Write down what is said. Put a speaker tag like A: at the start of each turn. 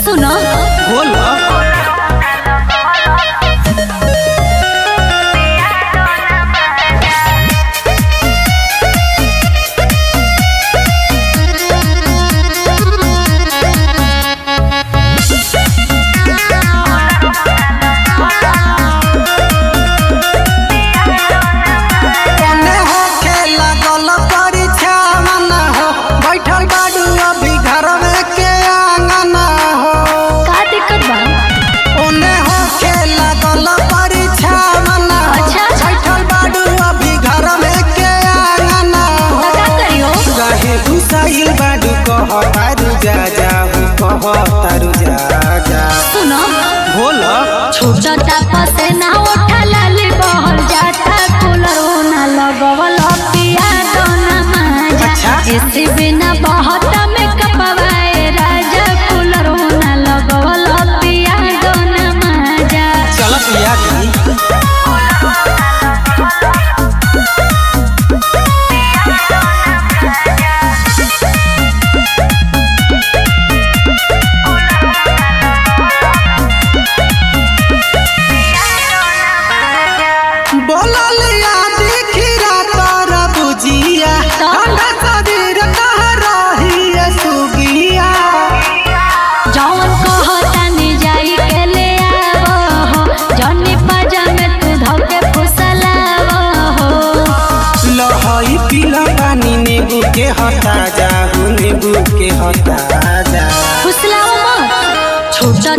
A: सुनो
B: बोल
A: सुनो
B: बोल
A: छोटा पसे ना उठा लाली बहल जाता कूलर ना लगवल पिया दोना माजा
B: अच्छा?
A: इसी बिना बहुत में कपवाए राजा कूलर ना लगवल पिया दोना माजा
B: चल पिया के हटा जा नींबू के हटा जा
A: फुसलाओ मत छोटा